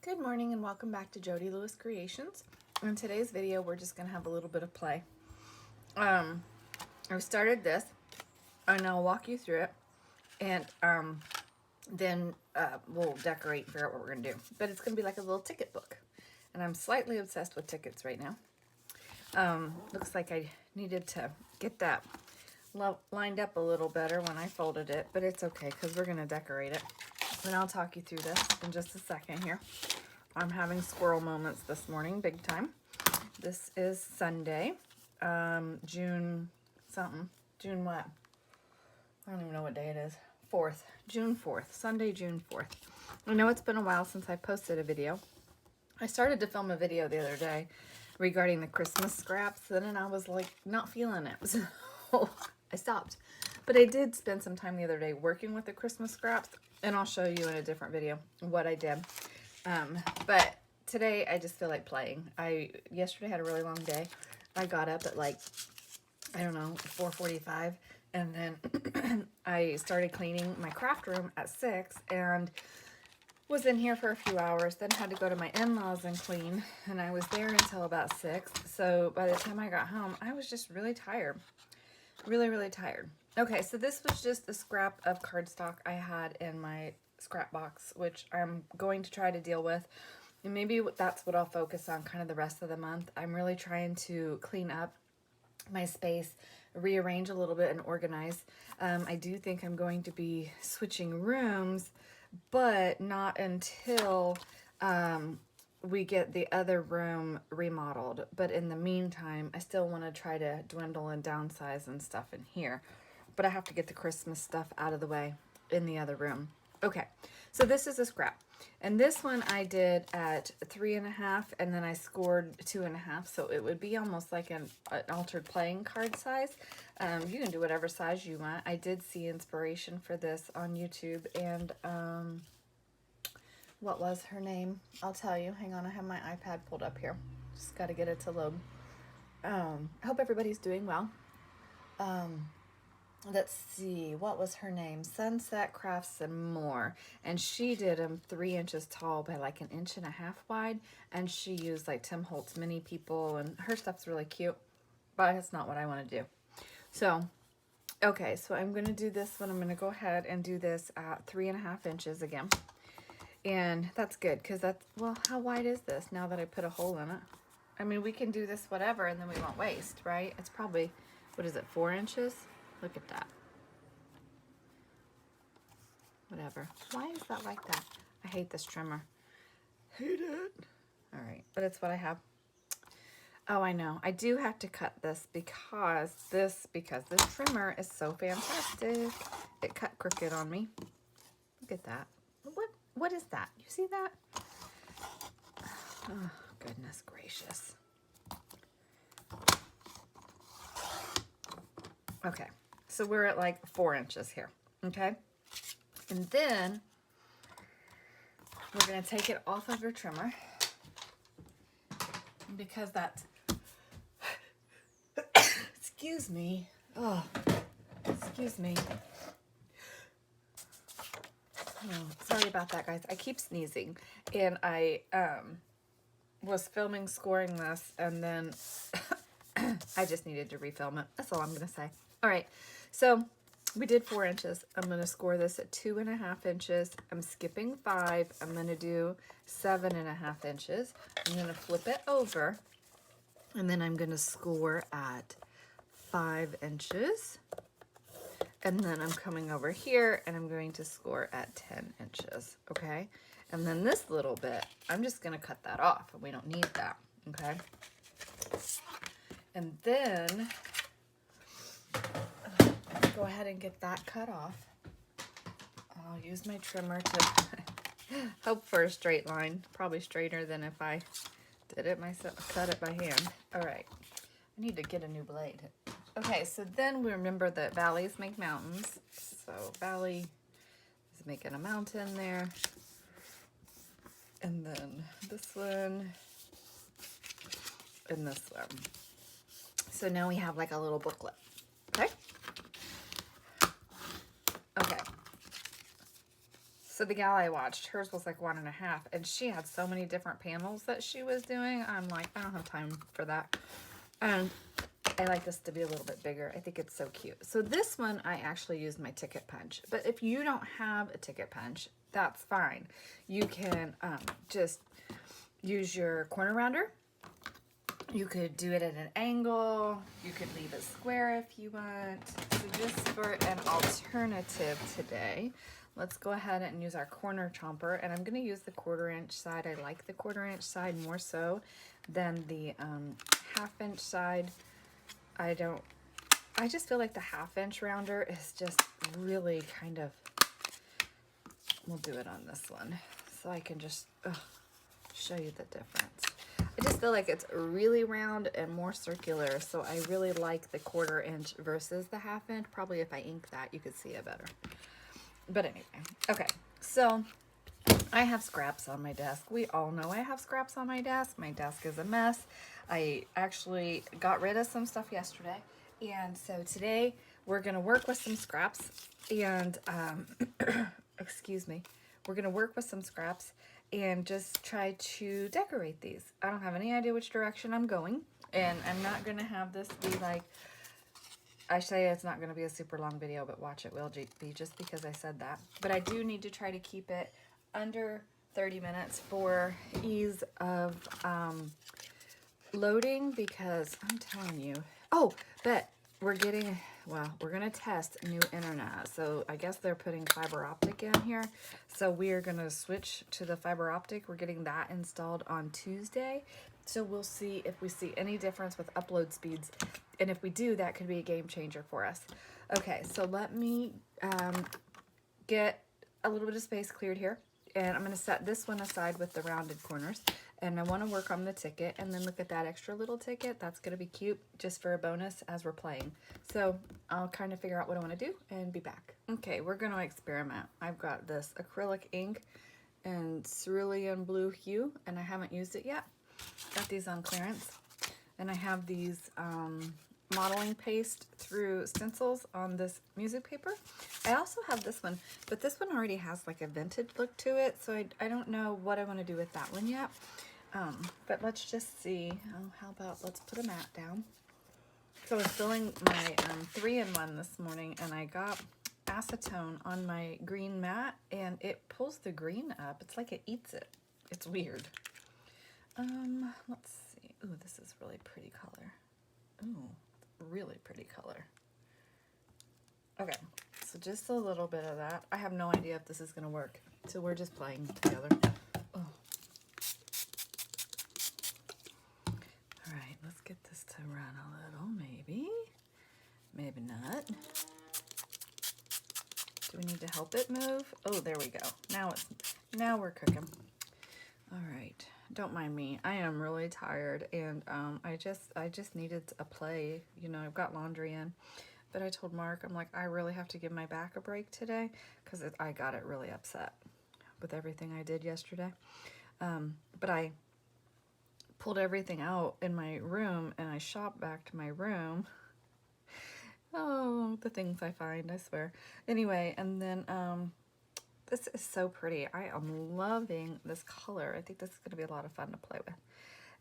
Good morning and welcome back to Jody Lewis Creations. In today's video, we're just going to have a little bit of play. I started this and I'll walk you through it, and then we'll decorate, figure out what we're going to do. But it's going to be like a little ticket book, and I'm slightly obsessed with tickets right now. Looks like I needed to get that lined up a little better when I folded it, but it's okay because we're going to decorate it. And I'll talk you through this in just a second here. I'm having squirrel moments this morning, big time. This is Sunday, June something. June what? I don't even know what day it is. 4th. June 4th. Sunday, June 4th. I know it's been a while since I posted a video. I started to film a video the other day regarding the Christmas scraps, and I was like not feeling it. So I stopped. But I did spend some time the other day working with the Christmas scraps, and I'll show you in a different video what I did. But today I just feel like playing. Yesterday had a really long day. I got up at like, I don't know, 4:45, and then I started cleaning my craft room at 6 and was in here for a few hours, then had to go to my in-laws and clean, and I was there until about 6. So by the time I got home, I was just really tired. Really tired. Okay, so this was just a scrap of cardstock I had in my scrap box, which I'm going to try to deal with. And maybe that's what I'll focus on kind of the rest of the month. I'm really trying to clean up my space, rearrange a little bit, and organize. I do think I'm going to be switching rooms, but not until we get the other room remodeled. But in the meantime, I still want to try to dwindle and downsize and stuff in here. But I have to get the Christmas stuff out of the way in the other room. Okay, so this is a scrap. And this one I did at 3.5, and then I scored 2.5. So it would be almost like an altered playing card size. You can do whatever size you want. I did see inspiration for this on YouTube, and what was her name? I'll tell you. Hang on, I have my iPad pulled up here. Just got to get it to load. I hope everybody's doing well. Let's see, what was her name? Sunset Crafts and More. And she did them 3 inches tall by like 1.5 inches wide. And she used like Tim Holtz mini people, and her stuff's really cute. But it's not what I want to do. So, okay, so I'm going to do this one. I'm going to go ahead and do this at 3.5 inches again. And that's good because that's, well, how wide is this now that I put a hole in it? I mean, we can do this whatever and then we won't waste, right? It's probably, what is it, 4 inches? Look at that. Whatever. Why is that like that? I hate this trimmer. Hate it. All right, but it's what I have. Oh, I know. I do have to cut this because this trimmer is so fantastic. It cut crooked on me. Look at that. What is that? You see that? Oh, goodness gracious. Okay. So we're at like 4 inches here, okay? And then we're going to take it off of your trimmer because that's, excuse me. Oh, excuse me. Oh, sorry about that, guys. I keep sneezing, and I was filming scoring this, and then I just needed to refilm it. That's all I'm going to say. All right. So we did 4 inches. I'm going to score this at 2.5 inches. I'm skipping 5. I'm going to do 7.5 inches. I'm going to flip it over, and then I'm going to score at 5 inches. And then I'm coming over here, and I'm going to score at 10 inches, okay? And then this little bit, I'm just going to cut that off. We don't need that, okay? And then go ahead and get that cut off. I'll use my trimmer to hope for a straight line. Probably straighter than if I did it myself, cut it by hand. All right, I need to get a new blade. Okay, so then we remember that valleys make mountains. So valley is making a mountain there. And then this one and this one. So now we have like a little booklet, okay? Okay. So the gal I watched, hers was like 1.5, and she had so many different panels that she was doing. I'm like, I don't have time for that. And I like this to be a little bit bigger. I think it's so cute. So this one, I actually used my ticket punch. But if you don't have a ticket punch, that's fine. You can just use your corner rounder. You could do it at an angle. You could leave it square if you want. So just for an alternative today, let's go ahead and use our corner chomper. And I'm going to use the 1/4 inch side. I like the 1/4 inch side more so than the 1/2 inch side. I just feel like the 1/2 inch rounder is just really kind of, we'll do it on this one so I can just show you the difference. I just feel like it's really round and more circular, so I really like the 1/4 inch versus the 1/2 inch. Probably if I ink that, you could see it better. But anyway, okay, so I have scraps on my desk. We all know I have scraps on my desk. My desk is a mess. I actually got rid of some stuff yesterday, and so today we're gonna work with some scraps and excuse me, we're gonna work with some scraps and just try to decorate these. I don't have any idea which direction I'm going, and I'm not gonna have this be like, I say it's not gonna be a super long video, but watch, it will be, just because I said that. But I do need to try to keep it under 30 minutes for ease of loading, because I'm telling you, but we're getting, well, we're gonna test new internet. So I guess they're putting fiber optic in here. So we are gonna switch to the fiber optic. We're getting that installed on Tuesday. So we'll see if we see any difference with upload speeds. And if we do, that could be a game changer for us. Okay, so let me get a little bit of space cleared here. And I'm gonna set this one aside with the rounded corners. And I want to work on the ticket, and then look at that extra little ticket. That's going to be cute just for a bonus as we're playing. So I'll kind of figure out what I want to do and be back. Okay, we're going to experiment. I've got this acrylic ink in cerulean blue hue, and I haven't used it yet. Got these on clearance. And I have these modeling paste through stencils on this music paper. I also have this one, but this one already has like a vintage look to it, so I don't know what I want to do with that one yet. But let's just see. How about let's put a mat down. So I was filling my 3-in-1 this morning, and I got acetone on my green mat, and it pulls the green up. It's like it eats it. It's weird. Let's see. Ooh, this is really pretty color. Ooh, really pretty color. Okay, so just a little bit of that. I have no idea if this is going to work, so we're just playing together. Oh. All right, let's get this to run a little, maybe. Maybe not. Do we need to help it move? Oh, there we go. Now we're cooking. All right. Don't mind me. I am really tired, and I just needed a play. You know, I've got laundry in, but I told Mark, I'm like, I really have to give my back a break today, because I got it really upset with everything I did yesterday. But I pulled everything out in my room, and I shopped back to my room. Oh, the things I find, I swear. Anyway, and then this is so pretty. I am loving this color. I think this is going to be a lot of fun to play with.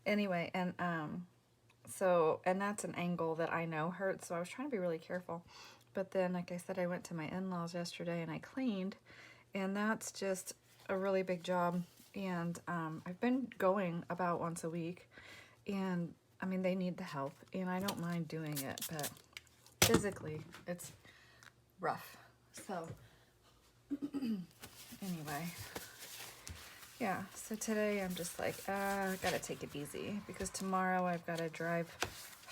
Anyway, and and that's an angle that I know hurts, so I was trying to be really careful. But then, like I said, I went to my in-laws yesterday and I cleaned, and that's just a really big job. And I've been going about once a week, and I mean, they need the help, and I don't mind doing it, but physically, it's rough. So anyway, yeah, so today I'm just like, I gotta take it easy, because tomorrow I've got to drive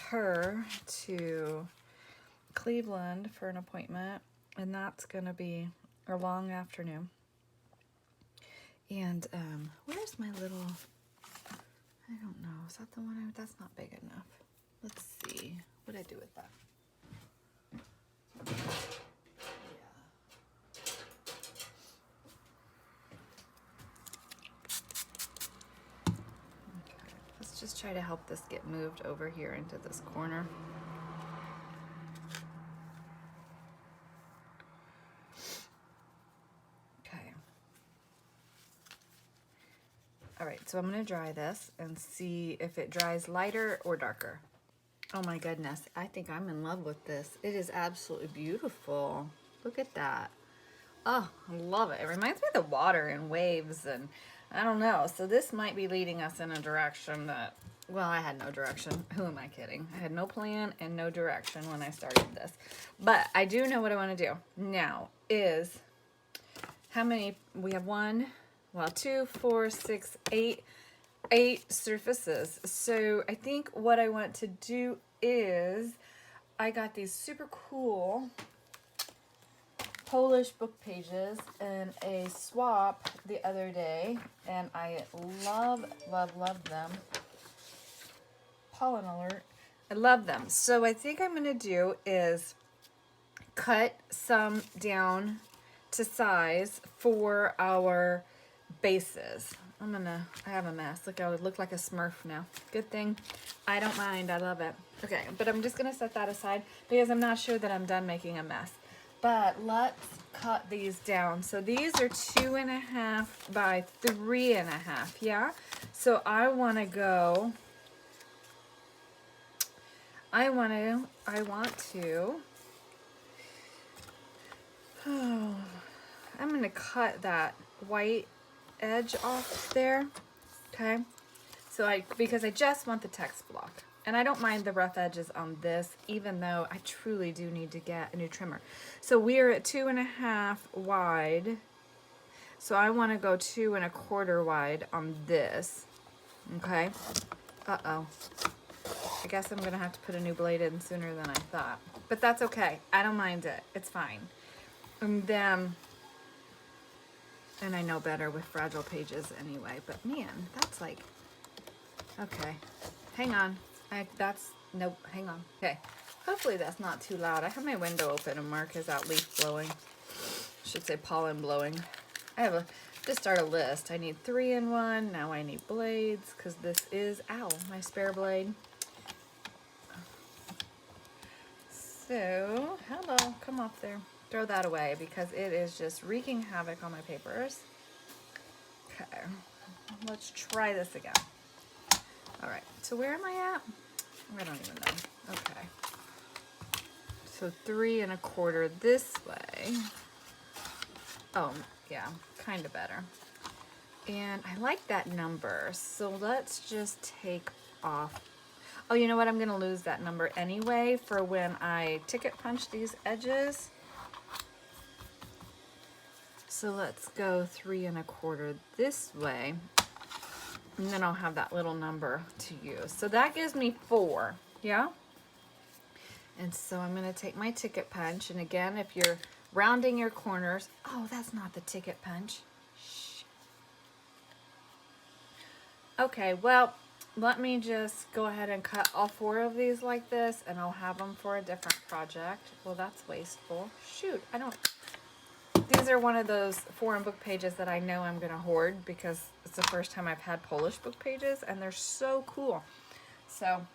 her to Cleveland for an appointment, and that's gonna be a long afternoon. And where's my little, I don't know, is that the one? That's not big enough. Let's see, what did I do with that? Just try to help this get moved over here into this corner. Okay, All right, so I'm gonna dry this and see if it dries lighter or darker. Oh my goodness, I think I'm in love with this. It is absolutely beautiful. Look at that. Oh, I love it. It reminds me of the water and waves and I don't know. So this might be leading us in a direction that, well, I had no direction. Who am I kidding? I had no plan and no direction when I started this. But I do know what I want to do now is how many, we have one, well, 2, 4, 6, 8, 8 surfaces. So I think what I want to do is I got these super cool Polish book pages in a swap the other day, and I love, love, love them. Pollen alert. I love them. So I think I'm going to do is cut some down to size for our bases. I have a mess. Look, I would look like a Smurf now. Good thing. I don't mind. I love it. Okay, but I'm just going to set that aside because I'm not sure that I'm done making a mess. But let's cut these down. So these are 2.5 by 3.5, yeah? So I want to, I'm going to cut that white edge off there, okay? So because I just want the text block. And I don't mind the rough edges on this, even though I truly do need to get a new trimmer. So we are at 2.5 wide. So I want to go 2.25 wide on this. Okay. Uh-oh. I guess I'm going to have to put a new blade in sooner than I thought. But that's okay. I don't mind it. It's fine. And then, and I know better with fragile pages anyway, but man, that's like, okay. Hang on. Nope, hang on. Okay, hopefully that's not too loud. I have my window open and Mark has out leaf blowing. I should say pollen blowing. I have to start a list. I need 3 in 1. Now I need blades because this is, ow, my spare blade. So, hello, come off there. Throw that away because it is just wreaking havoc on my papers. Okay, let's try this again. All right, so where am I at? I don't even know. Okay. So 3.25 this way. Oh, yeah, kind of better. And I like that number. So let's just take off. Oh, you know what? I'm going to lose that number anyway for when I ticket punch these edges. So let's go 3.25 this way. And then I'll have that little number to use. So that gives me 4, yeah? And so I'm gonna take my ticket punch. And again, if you're rounding your corners, oh, that's not the ticket punch. Shh. Okay, well, let me just go ahead and cut all 4 of these like this and I'll have them for a different project. Well, that's wasteful. Shoot, these are one of those foreign book pages that I know I'm going to hoard because it's the first time I've had Polish book pages and they're so cool. So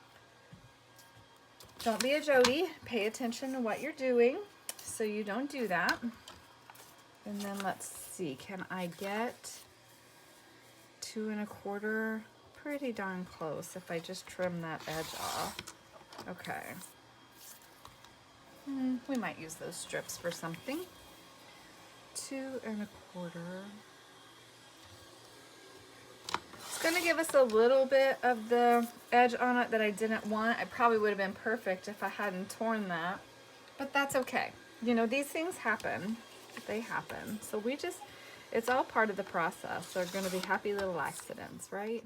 don't be a Jody. Pay attention to what you're doing so you don't do that. And then let's see, can I get 2.25? Pretty darn close if I just trim that edge off. Okay. We might use those strips for something. 2.25. It's going to give us a little bit of the edge on it that I didn't want. I probably would have been perfect if I hadn't torn that, but that's okay. You know, these things happen. They happen. So it's all part of the process. They're going to be happy little accidents, right?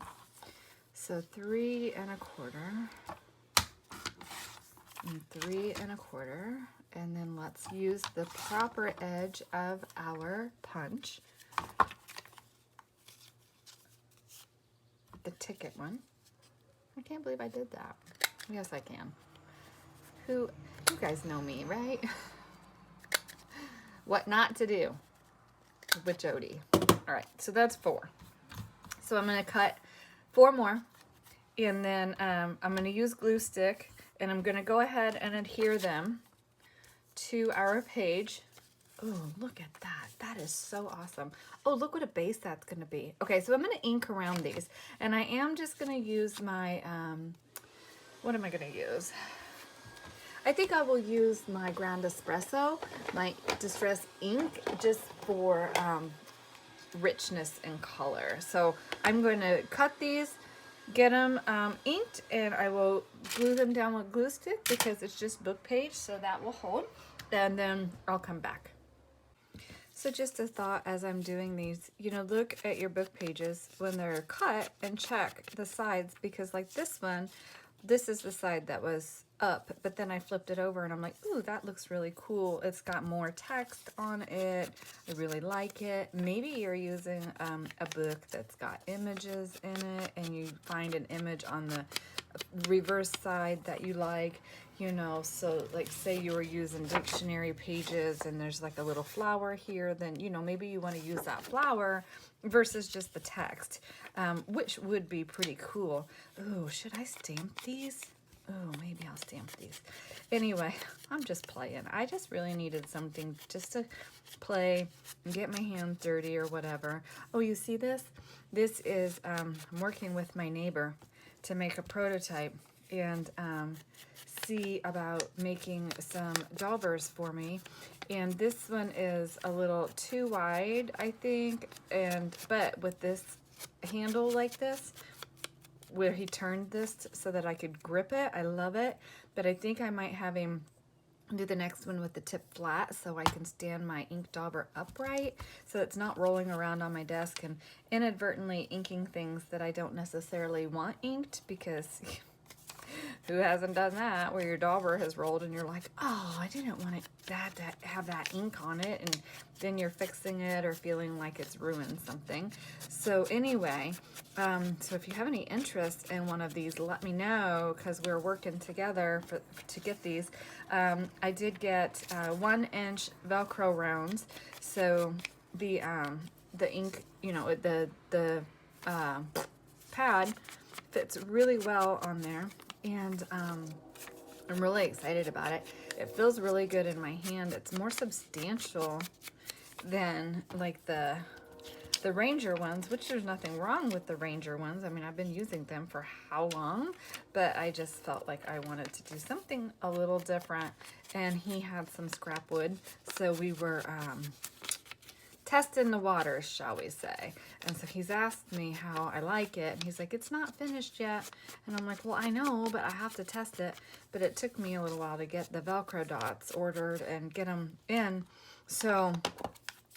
So 3.25 and 3.25. And then let's use the proper edge of our punch. The ticket one. I can't believe I did that. Yes, I can. You guys know me, right? What not to do with Jody. All right, so that's 4. So I'm going to cut 4 more. And then I'm going to use glue stick. And I'm going to go ahead and adhere them to our page Oh, look at that. That is so awesome. Oh, look what a base that's going to be. Okay, so I'm going to ink around these. And I am just going to use my, what am I going to use? I think I will use my Ground Espresso, my Distress ink, just for richness and color. So I'm going to cut these, get them inked, and I will glue them down with glue stick because it's just book page, so that will hold. And then I'll come back. So just a thought as I'm doing these, you know, look at your book pages when they're cut and check the sides, because like this one, this is the side that was up, but then I flipped it over and I'm like, ooh, that looks really cool. It's got more text on it. I really like it. Maybe you're using a book that's got images in it and you find an image on the reverse side that you like, you know, so like say you were using dictionary pages and there's like a little flower here, then, you know, maybe you want to use that flower versus just the text, which would be pretty cool. Oh, should I stamp these? Oh, maybe I'll stamp these. Anyway, I'm just playing. I just really needed something just to play and get my hands dirty or whatever. Oh, you see this? This is, I'm working with my neighbor to make a prototype and see about making some daubers for me. And this one is a little too wide, I think, but with this handle like this, where he turned this so that I could grip it, I love it. But I think I might have him do the next one with the tip flat so I can stand my ink dauber upright so it's not rolling around on my desk and inadvertently inking things that I don't necessarily want inked, because who hasn't done that, where your dauber has rolled and you're like, oh, I didn't want that to have that ink on it, and then you're fixing it or feeling like it's ruined something. So anyway, so if you have any interest in one of these, let me know, because we're working together to get these. I did get 1-inch Velcro rounds, so the ink, you know, the pad fits really well on there. And I'm really excited about it. It feels really good in my hand. It's more substantial than like the Ranger ones, which there's nothing wrong with the Ranger ones. I mean, I've been using them for how long, but I just felt like I wanted to do something a little different. And he had some scrap wood, so we were testing the waters, shall we say. And so he's asked me how I like it, and he's like, it's not finished yet. And I'm like, well, I know, but I have to test it. But it took me a little while to get the Velcro dots ordered and get them in. So,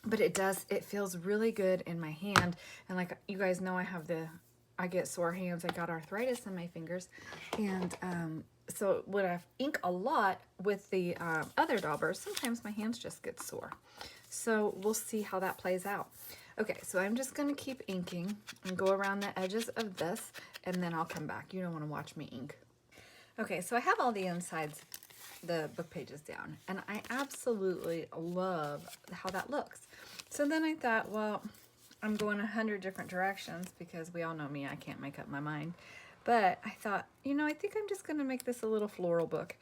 but it feels really good in my hand. And like you guys know, I get sore hands. I got arthritis in my fingers. And so when I ink a lot with the other daubers, sometimes my hands just get sore. So we'll see how that plays out. Okay, so I'm just gonna keep inking and go around the edges of this, and then I'll come back. You don't wanna watch me ink. Okay, so I have all the insides, the book pages down, and I absolutely love how that looks. So then I thought, well, I'm going 100 different directions because we all know me, I can't make up my mind. But I thought, you know, I think I'm just gonna make this a little floral book.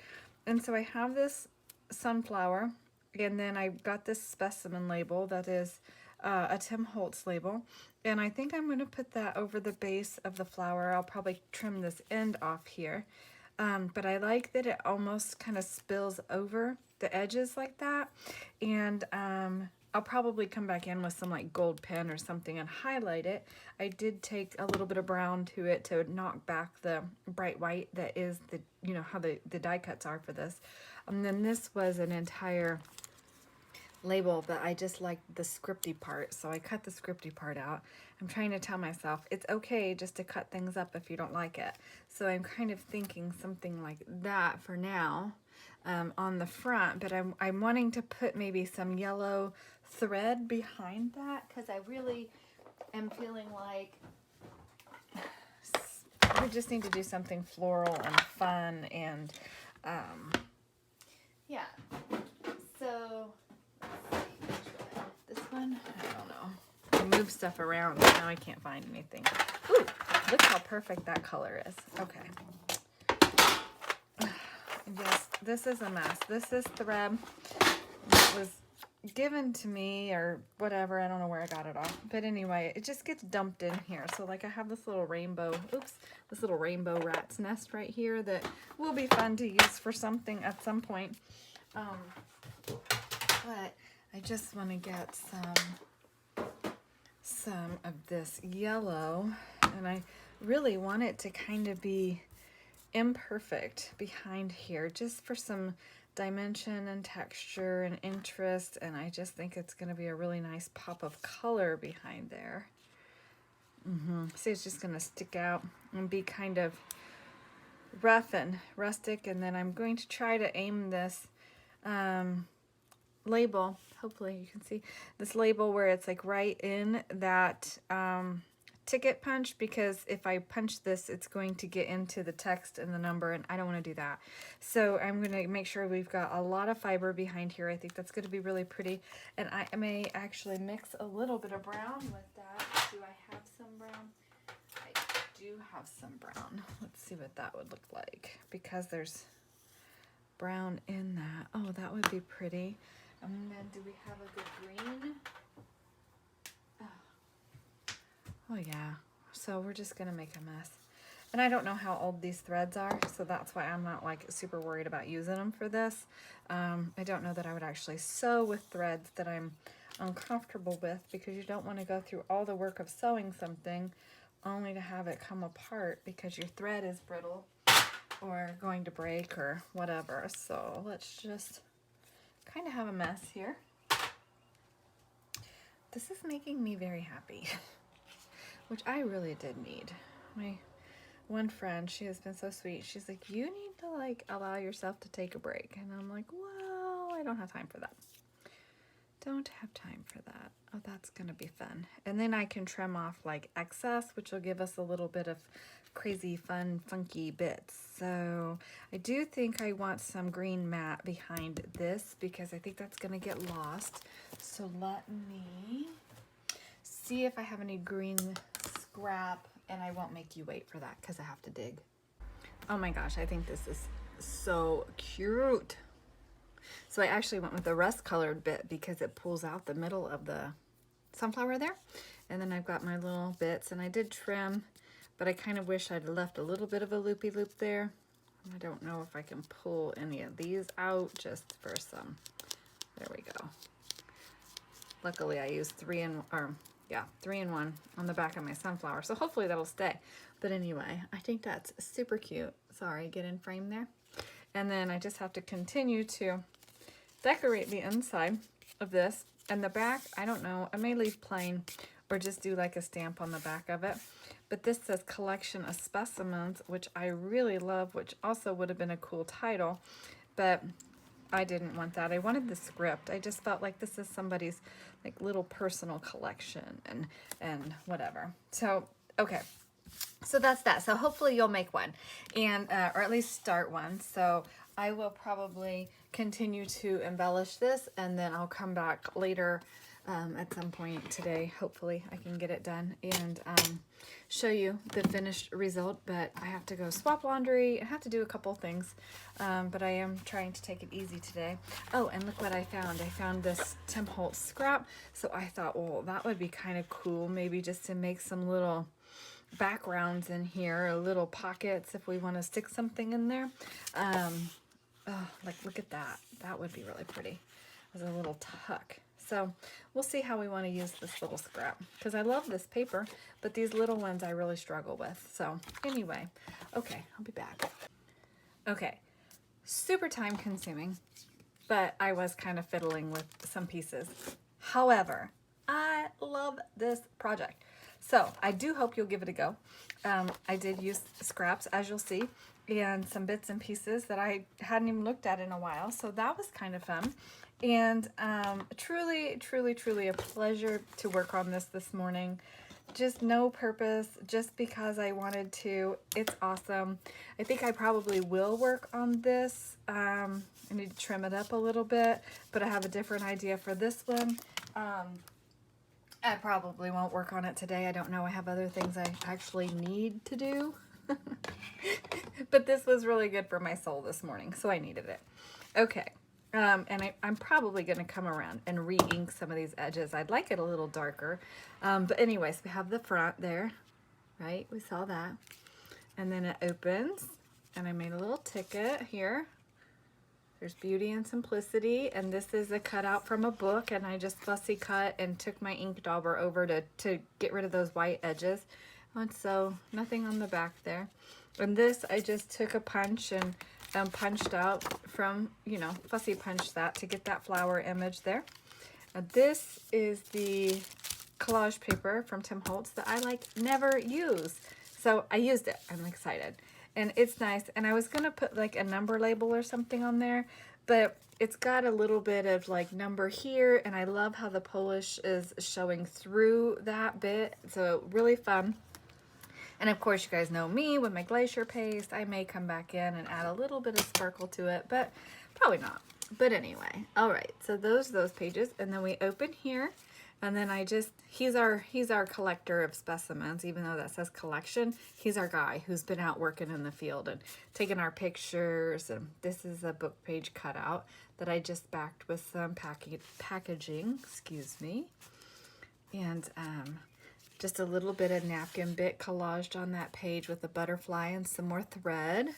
And so I have this sunflower, and then I got this specimen label that is a Tim Holtz label. And I think I'm going to put that over the base of the flower. I'll probably trim this end off here. But I like that it almost kind of spills over the edges like that. And I'll probably come back in with some like gold pen or something and highlight it. I did take a little bit of brown to it to knock back the bright white that is the, you know, how the die cuts are for this. And then this was an entire label, but I just like the scripty part, so I cut the scripty part out. I'm trying to tell myself it's okay just to cut things up if you don't like it. So I'm kind of thinking something like that for now on the front, but I'm wanting to put maybe some yellow thread behind that, because I really am feeling like we just need to do something floral and fun, and yeah. So this one, I don't know. I move stuff around, but now I can't find anything. Ooh, look how perfect that color is. Okay. Yes, this is a mess. This is thread that was given to me or whatever. I don't know where I got it off. But anyway, it just gets dumped in here. So like I have this little rainbow, this little rainbow rat's nest right here that will be fun to use for something at some point. But I just want to get some of this yellow, and I really want it to kind of be imperfect behind here, just for some dimension and texture and interest, and I just think it's going to be a really nice pop of color behind there. See, it's just going to stick out and be kind of rough and rustic, and then I'm going to try to aim this label, hopefully you can see this label where it's like right in that ticket punch, because if I punch this, it's going to get into the text and the number, and I don't want to do that. So I'm going to make sure we've got a lot of fiber behind here. I think that's going to be really pretty, and I may actually mix a little bit of brown with that. Do I have some brown? I do have some brown. Let's see what that would look like, because there's brown in that. Oh, that would be pretty. And then do we have a good green? Oh yeah, so we're just gonna make a mess. And I don't know how old these threads are, so that's why I'm not like super worried about using them for this. I don't know that I would actually sew with threads that I'm uncomfortable with, because you don't want to go through all the work of sewing something only to have it come apart because your thread is brittle or going to break or whatever. So let's just kind of have a mess here. This is making me very happy. Which I really did need. My one friend, she has been so sweet. She's like, you need to like allow yourself to take a break. And I'm like, well, I don't have time for that. Don't have time for that. Oh, that's gonna be fun. And then I can trim off like excess, which will give us a little bit of crazy, fun, funky bits. So I do think I want some green matte behind this, because I think that's gonna get lost. So let me see if I have any green scrap, and I won't make you wait for that because I have to dig. Oh my gosh, I think this is so cute. So I actually went with the rust colored bit because it pulls out the middle of the sunflower there. And then I've got my little bits, and I did trim, but I kind of wish I'd left a little bit of a loopy loop there. I don't know if I can pull any of these out just for some. There we go. Luckily I used 3-in-1 on the back of my sunflower, so hopefully that'll stay. But anyway, I think that's super cute. Sorry, get in frame there. And then I just have to continue to decorate the inside of this. And the back, I don't know, I may leave plain or just do like a stamp on the back of it. But this says Collection of Specimens, which I really love, which also would have been a cool title, but I didn't want that. I wanted the script. I just felt like this is somebody's like little personal collection and whatever. So, okay. So that's that. So hopefully you'll make one, and or at least start one. So I will probably continue to embellish this, and then I'll come back later at some point today. Hopefully I can get it done and show you the finished result. But I have to go swap laundry. I have to do a couple things, but I am trying to take it easy today. Oh, and look what I found. I found this Tim Holtz scrap. So I thought, well, that would be kind of cool, maybe just to make some little backgrounds in here, or little pockets if we want to stick something in there. Oh, like look at that. That would be really pretty as a little tuck. So we'll see how we want to use this little scrap, because I love this paper, but these little ones I really struggle with. So anyway, okay, I'll be back. Okay, super time consuming, but I was kind of fiddling with some pieces. However, I love this project. So I do hope you'll give it a go. I did use scraps, as you'll see, and some bits and pieces that I hadn't even looked at in a while. So that was kind of fun. And truly, truly, truly a pleasure to work on this morning. Just no purpose, just because I wanted to. It's awesome. I think I probably will work on this. I need to trim it up a little bit, but I have a different idea for this one. I probably won't work on it today. I don't know. I have other things I actually need to do. But this was really good for my soul this morning, so I needed it. Okay. And I'm probably going to come around and re-ink some of these edges. I'd like it a little darker. But anyways, we have the front there, right? We saw that. And then it opens, and I made a little ticket here. There's Beauty and Simplicity, and this is a cutout from a book, and I just fussy cut and took my ink dauber over to get rid of those white edges. And so nothing on the back there. And this, I just took a punch and punched out from, you know, fussy punched that to get that flower image there. This is the collage paper from Tim Holtz that I like never use. So I used it. I'm excited. And it's nice. And I was going to put like a number label or something on there, but it's got a little bit of like number here. And I love how the Polish is showing through that bit. So really fun. And of course, you guys know me with my glacier paste. I may come back in and add a little bit of sparkle to it, but probably not. But anyway, all right. So those pages. And then we open here. And then I just, he's our collector of specimens, even though that says collection. He's our guy who's been out working in the field and taking our pictures. And this is a book page cutout that I just backed with some packaging, excuse me. And just a little bit of napkin bit collaged on that page with a butterfly and some more thread.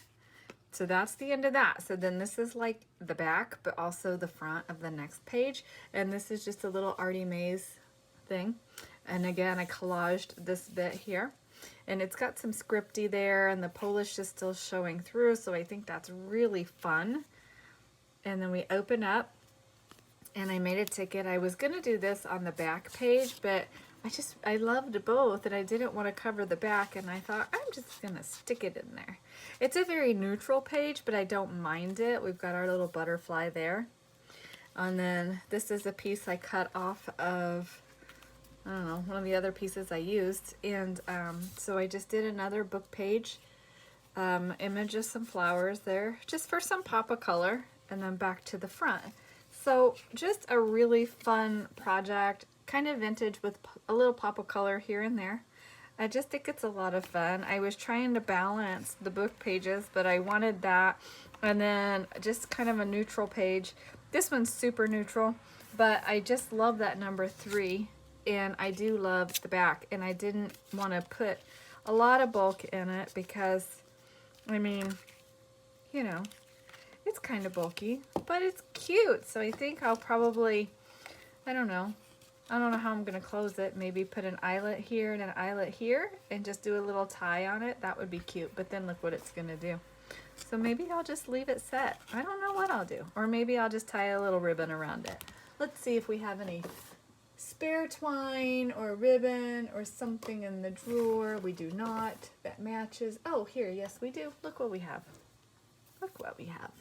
So that's the end of that. So then this is like the back, but also the front of the next page. And this is just a little Artie Mays thing. And again, I collaged this bit here. And it's got some scripty there, and the Polish is still showing through. So I think that's really fun. And then we open up, and I made a ticket. I was going to do this on the back page, but I loved both, and I didn't want to cover the back, and I thought I'm just going to stick it in there. It's a very neutral page, but I don't mind it. We've got our little butterfly there. And then this is a piece I cut off of, I don't know, one of the other pieces I used. And so I just did another book page image of some flowers there, just for some pop of color, and then back to the front. So just a really fun project, kind of vintage with a little pop of color here and there. I just think it's a lot of fun. I was trying to balance the book pages, but I wanted that. And then just kind of a neutral page. This one's super neutral, but I just love that number 3. And I do love the back. And I didn't want to put a lot of bulk in it because, I mean, you know, it's kind of bulky, but it's cute. So I think I'll probably, I don't know how I'm going to close it. Maybe put an eyelet here and an eyelet here and just do a little tie on it. That would be cute. But then look what it's going to do. So maybe I'll just leave it set. I don't know what I'll do. Or maybe I'll just tie a little ribbon around it. Let's see if we have any spare twine or ribbon or something in the drawer. We do not. That matches. Oh, here. Yes, we do. Look what we have. Look what we have.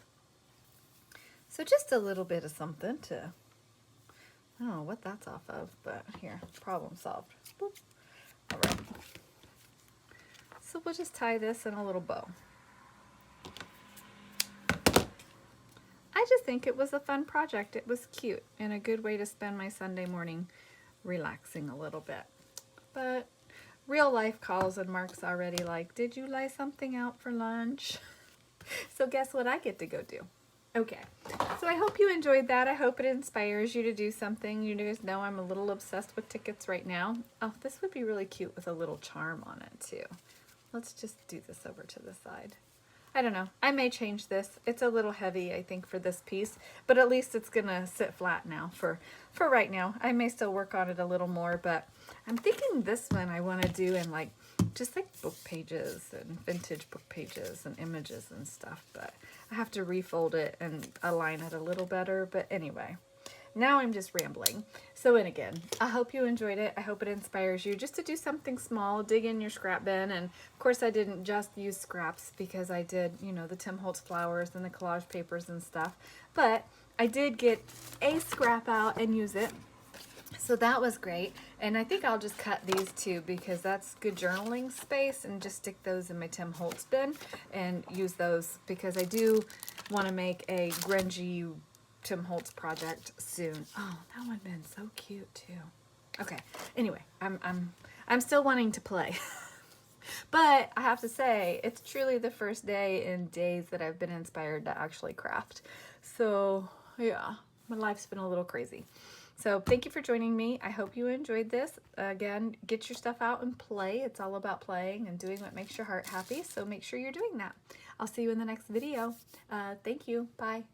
So just a little bit of something to... I don't know what that's off of, but here, problem solved. Boop. All right. So we'll just tie this in a little bow. I just think it was a fun project. It was cute and a good way to spend my Sunday morning relaxing a little bit. But real life calls, and Mark's already like, did you lay something out for lunch? So guess what I get to go do? Okay, so I hope you enjoyed that. I hope it inspires you to do something. You guys know I'm a little obsessed with tickets right now. Oh, this would be really cute with a little charm on it too. Let's just do this over to the side. I don't know. I may change this. It's a little heavy, I think, for this piece, but at least it's gonna sit flat now for right now. I may still work on it a little more, but I'm thinking this one I want to do in like just like book pages and vintage book pages and images and stuff, but I have to refold it and align it a little better. But anyway, now I'm just rambling. So, and again, I hope you enjoyed it. I hope it inspires you just to do something small, dig in your scrap bin. And of course I didn't just use scraps because I did, you know, the Tim Holtz flowers and the collage papers and stuff, but I did get a scrap out and use it. So that was great. And I think I'll just cut these two because that's good journaling space, and just stick those in my Tim Holtz bin and use those because I do want to make a grungy Tim Holtz project soon. Oh, that would have been so cute too. Okay. Anyway, I'm still wanting to play. But I have to say, it's truly the first day in days that I've been inspired to actually craft. So Yeah, my life's been a little crazy. So thank you for joining me. I hope you enjoyed this. Again, get your stuff out and play. It's all about playing and doing what makes your heart happy. So make sure you're doing that. I'll see you in the next video. Thank you. Bye.